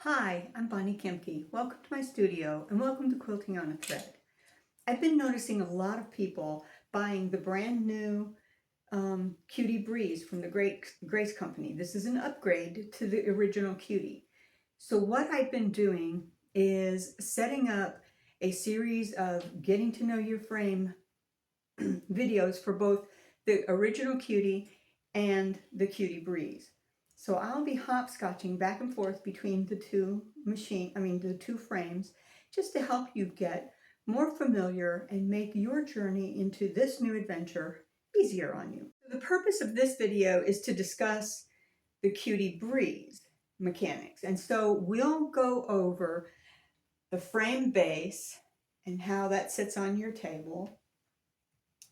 Hi, I'm Bonnie Kemke. Welcome to my studio and welcome to Quilting on a Thread. I've been noticing a lot of people buying the brand new Cutie Breeze from the Grace Company. This is an upgrade to the original Cutie. So what I've been doing is setting up a series of getting to know your frame videos for both the original Cutie and the Cutie Breeze. So I'll be hopscotching back and forth between the the two frames, just to help you get more familiar and make your journey into this new adventure easier on you. The purpose of this video is to discuss the Cutie Breeze mechanics. And so we'll go over the frame base and how that sits on your table.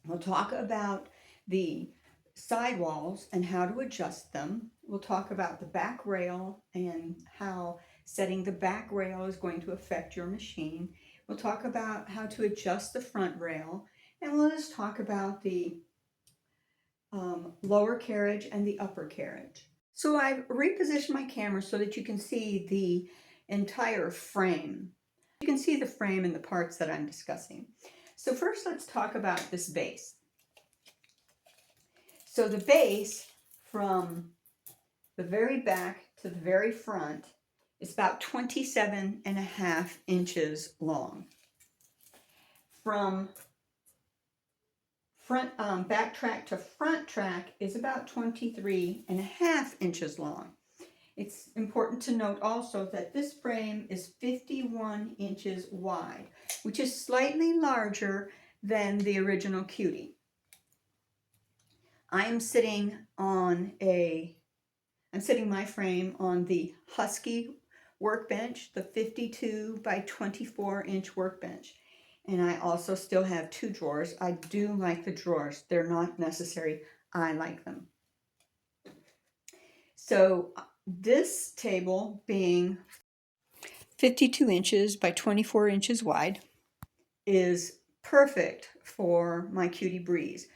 We'll talk about the sidewalls and how to adjust them. We'll talk about the back rail and how setting the back rail is going to affect your machine. We'll talk about how to adjust the front rail, and we'll just talk about the lower carriage and the upper carriage. So I've repositioned my camera so that you can see the entire frame. You can see the frame and the parts that I'm discussing. So first, let's talk about this base. So the base from the very back to the very front is about 27.5 inches long. From back track to front track is about 23.5 inches long. It's important to note also that this frame is 51 inches wide, which is slightly larger than the original Cutie. I'm sitting my frame on the Husky workbench, the 52 by 24 inch workbench. And I also still have two drawers. I do like the drawers. They're not necessary. I like them. So this table, being 52 inches by 24 inches wide, is perfect for my Cutie Breeze.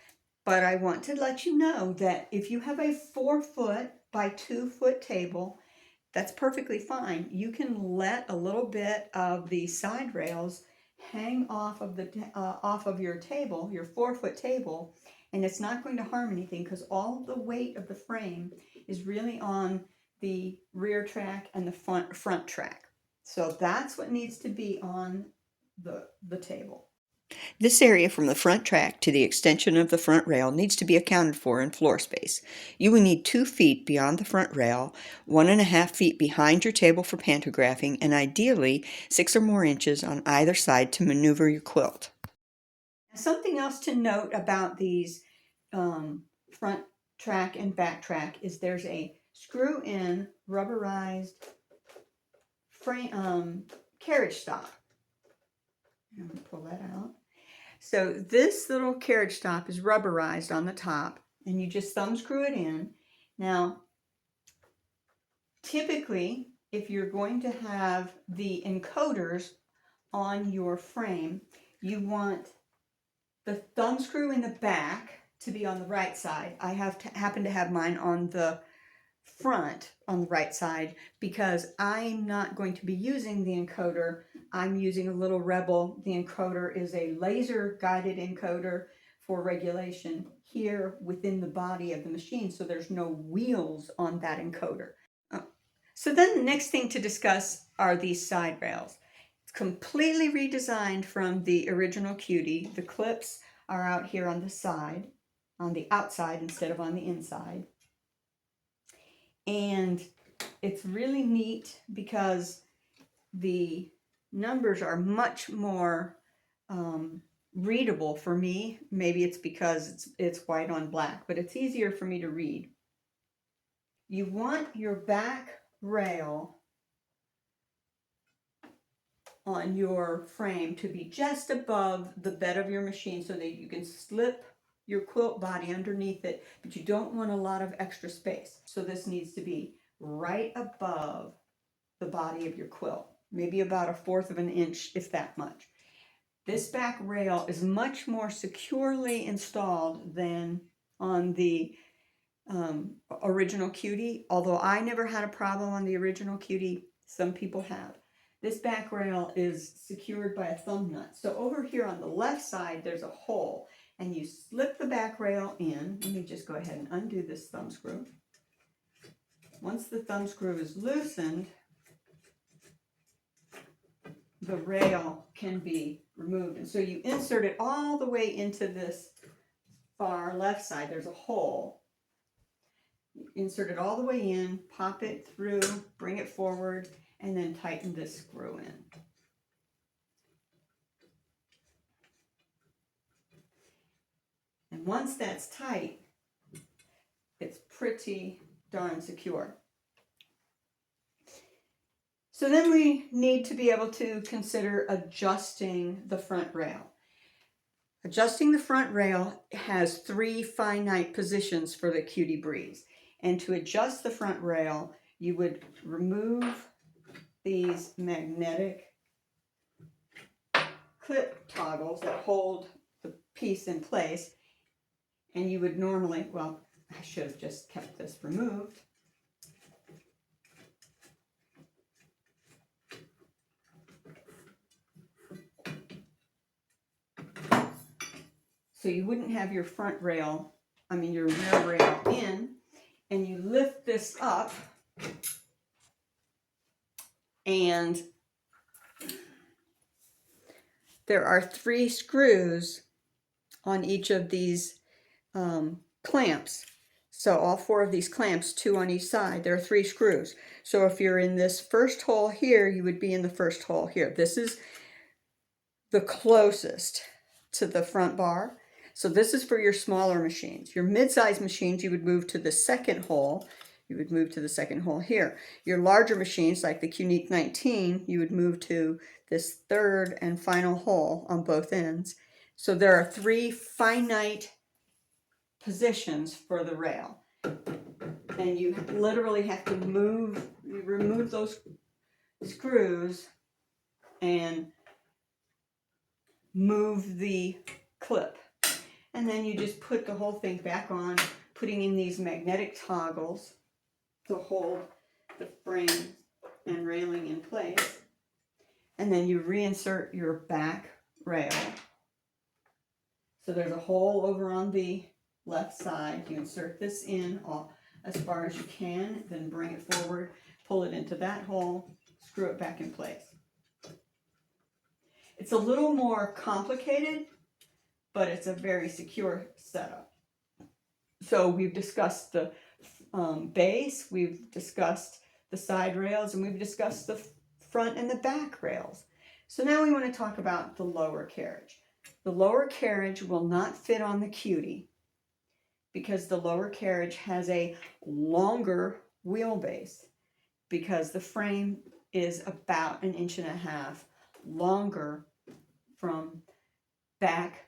But I want to let you know that if you have a 4 foot by 2 foot table, that's perfectly fine. You can let a little bit of the side rails hang off of your table, your 4 foot table, and it's not going to harm anything because all the weight of the frame is really on the rear track and the front track. So that's what needs to be on the table. This area from the front track to the extension of the front rail needs to be accounted for in floor space. You will need 2 feet beyond the front rail, 1.5 feet behind your table for pantographing, and ideally 6 or more inches on either side to maneuver your quilt. Something else to note about these front track and back track is there's a screw-in rubberized frame carriage stop. I'm going to pull that out. So this little carriage stop is rubberized on the top, and you just thumb screw it in. Now, typically, if you're going to have the encoders on your frame, you want the thumb screw in the back to be on the right side. I happen to have mine on the front on the right side because I'm not going to be using the encoder. I'm using a little Rebel. The encoder is a laser guided encoder for regulation here within the body of the machine, so there's no wheels on that encoder. So then the next thing to discuss are these side rails. It's completely redesigned from the original Cutie. The clips are out here on the side, on the outside instead of on the inside. And it's really neat because the numbers are much more readable for me. Maybe it's because it's white on black, but it's easier for me to read. You want your back rail on your frame to be just above the bed of your machine so that you can slip your quilt body underneath it, but you don't want a lot of extra space. So this needs to be right above the body of your quilt, maybe about 1/4 of an inch, if that much. This back rail is much more securely installed than on the original Cutie. Although I never had a problem on the original Cutie, Some people have. This back rail is secured by a thumb nut. So over here on the left side, there's a hole, and you slip the back rail in. Let me just go ahead and undo this thumb screw. Once the thumb screw is loosened, the rail can be removed. And so you insert it all the way into this far left side. There's a hole. You insert it all the way in, pop it through, bring it forward, and then tighten this screw in. And once that's tight, it's pretty darn secure. So then we need to be able to consider adjusting the front rail. Adjusting the front rail has 3 finite positions for the Cutie Breeze. And to adjust the front rail, you would remove these magnetic clip toggles that hold the piece in place. And you would normally, well, I should have just kept this removed. So you wouldn't have your front rail, your rear rail in, and you lift this up, and there are 3 screws on each of these clamps. So all 4 of these clamps, 2 on each side, there are 3 screws. So if you're in this first hole here, you would be in the first hole here. This is the closest to the front bar. So this is for your smaller machines. Your mid-size machines, you would move to the second hole. You would move to the second hole here. Your larger machines, like the Unique 19, you would move to this third and final hole on both ends. So there are 3 finite positions for the rail. And you literally have to remove those screws and move the clip. And then you just put the whole thing back on, putting in these magnetic toggles to hold the frame and railing in place. And then you reinsert your back rail. So there's a hole over on the left side. You insert this in as far as you can, then bring it forward, pull it into that hole, screw it back in place. It's a little more complicated, but it's a very secure setup. So we've discussed the base, we've discussed the side rails, and we've discussed the front and the back rails. So now we want to talk about the lower carriage. The lower carriage will not fit on the Cutie because the lower carriage has a longer wheelbase, because the frame is about 1.5 inches longer from back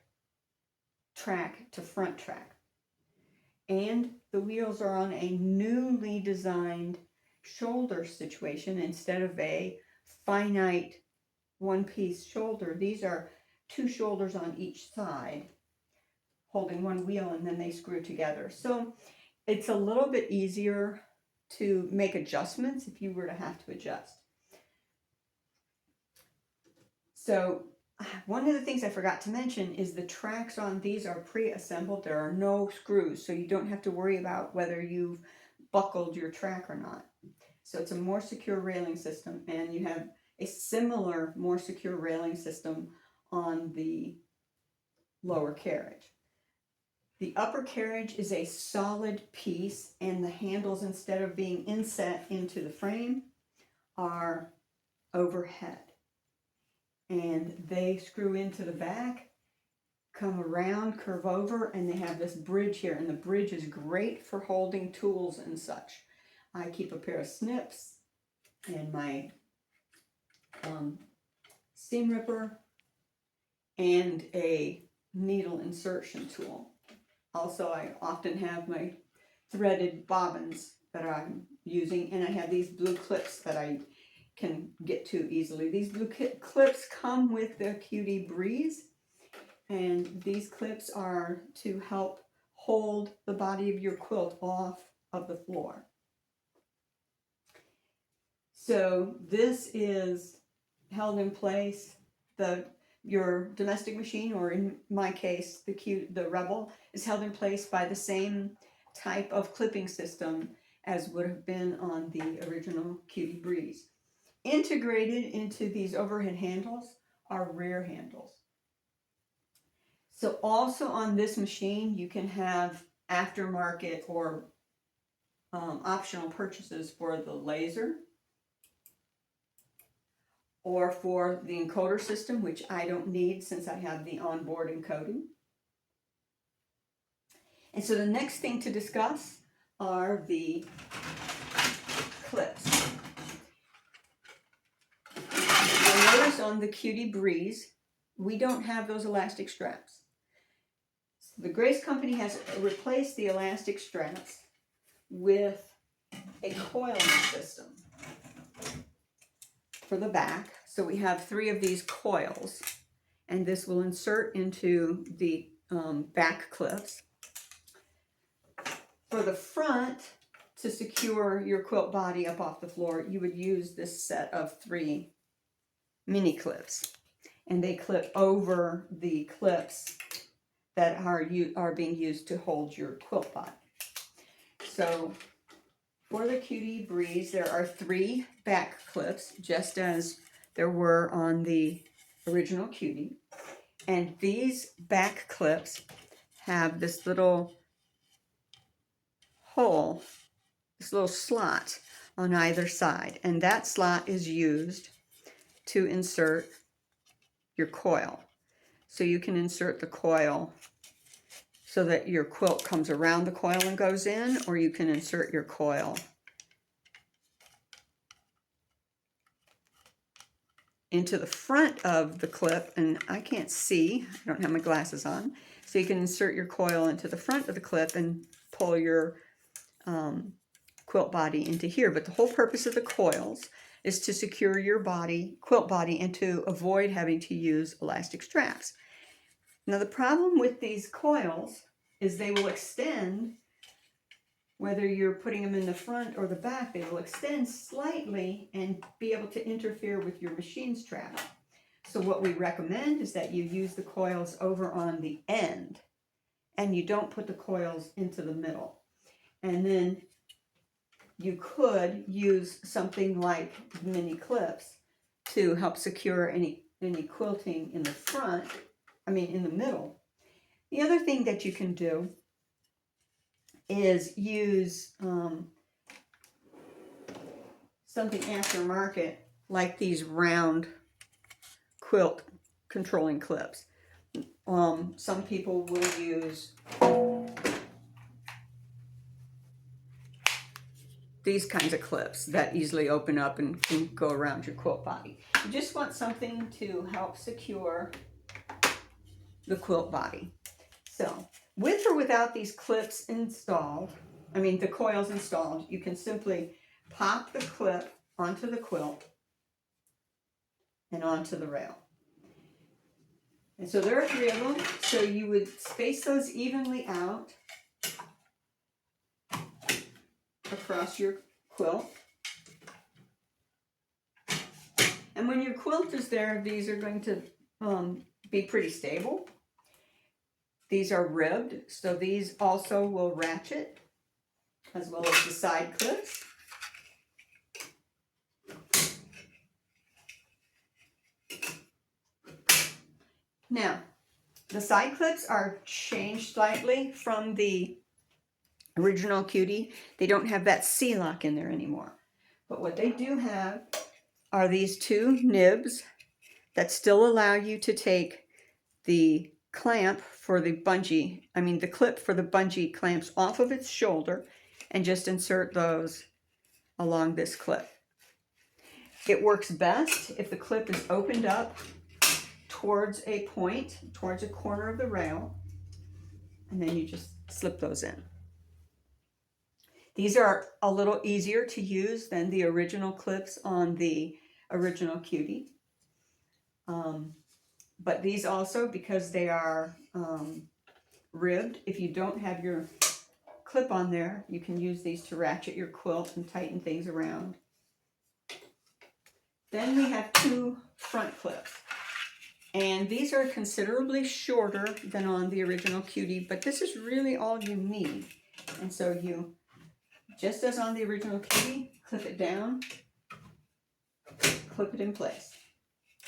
track to front track. And the wheels are on a newly designed shoulder situation instead of a finite one-piece shoulder. These are 2 shoulders on each side holding one wheel, and then they screw together. So it's a little bit easier to make adjustments if you were to have to adjust. So one of the things I forgot to mention is the tracks on these are pre-assembled. There are no screws, so you don't have to worry about whether you've buckled your track or not. So it's a more secure railing system, and you have a similar, more secure railing system on the lower carriage. The upper carriage is a solid piece, and the handles, instead of being inset into the frame, are overhead. And they screw into the back, come around, curve over, and they have this bridge here. And the bridge is great for holding tools and such. I keep a pair of snips and my seam ripper and a needle insertion tool. Also, I often have my threaded bobbins that I'm using, and I have these blue clips that I can get to easily. These blue clips come with the Cutie Breeze, and these clips are to help hold the body of your quilt off of the floor. So this is held in place. Your domestic machine, or in my case, the Rebel, is held in place by the same type of clipping system as would have been on the original Cutie Breeze. Integrated into these overhead handles are rear handles. So also on this machine, you can have aftermarket or optional purchases for the laser, or for the encoder system, which I don't need since I have the onboard encoding. And so the next thing to discuss are the clips. You'll notice on the Cutie Breeze, we don't have those elastic straps. The Grace Company has replaced the elastic straps with a coiling system for the back. So we have 3 of these coils, and this will insert into the back clips. For the front, to secure your quilt body up off the floor, you would use this set of 3 mini clips, and they clip over the clips that are being used to hold your quilt body. So for the Cutie Breeze, there are 3 back clips, just as there were on the original Cutie. And these back clips have this little hole, this little slot on either side. And that slot is used to insert your coil. So you can insert the coil so that your quilt comes around the coil and goes in, or you can insert your coil into the front of the clip, and I can't see, I don't have my glasses on, so you can insert your coil into the front of the clip and pull your quilt body into here. But the whole purpose of the coils is to secure your quilt body, and to avoid having to use elastic straps. Now the problem with these coils is they will extend, whether you're putting them in the front or the back, they will extend slightly and be able to interfere with your machine strap. So what we recommend is that you use the coils over on the end, and you don't put the coils into the middle. And then you could use something like mini clips to help secure any quilting in the front, in the middle. The other thing that you can do is use something aftermarket, like these round quilt controlling clips. Some people will use these kinds of clips that easily open up and can go around your quilt body. You just want something to help secure the quilt body. So with or without these clips installed, the coils installed, you can simply pop the clip onto the quilt and onto the rail. And so there are 3 of them, so you would space those evenly out across your quilt. And when your quilt is there, these are going to be pretty stable. These are ribbed, so these also will ratchet, as well as the side clips. Now, the side clips are changed slightly from the original Cutie. They don't have that C-lock in there anymore. But what they do have are these 2 nibs that still allow you to take the clamp for the bungee, the clip for the bungee clamps off of its shoulder, and just insert those along this clip. It works best if the clip is opened up towards a point, towards a corner of the rail, and then you just slip those in. These are a little easier to use than the original clips on the original Cutie. But these also, because they are ribbed, if you don't have your clip on there, you can use these to ratchet your quilt and tighten things around. Then we have 2 front clips. And these are considerably shorter than on the original Cutie, but this is really all you need. And so you, just as on the original Cutie, clip it down, clip it in place.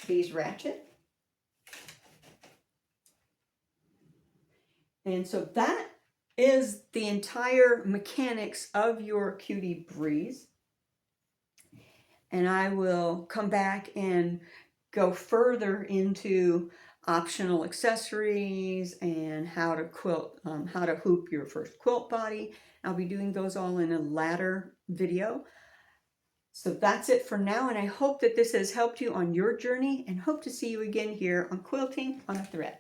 These ratchet. And so that is the entire mechanics of your Cutie Breeze. And I will come back and go further into optional accessories and how to quilt, how to hoop your first quilt body. I'll be doing those all in a latter video. So that's it for now, and I hope that this has helped you on your journey, and hope to see you again here on Quilting on a Thread.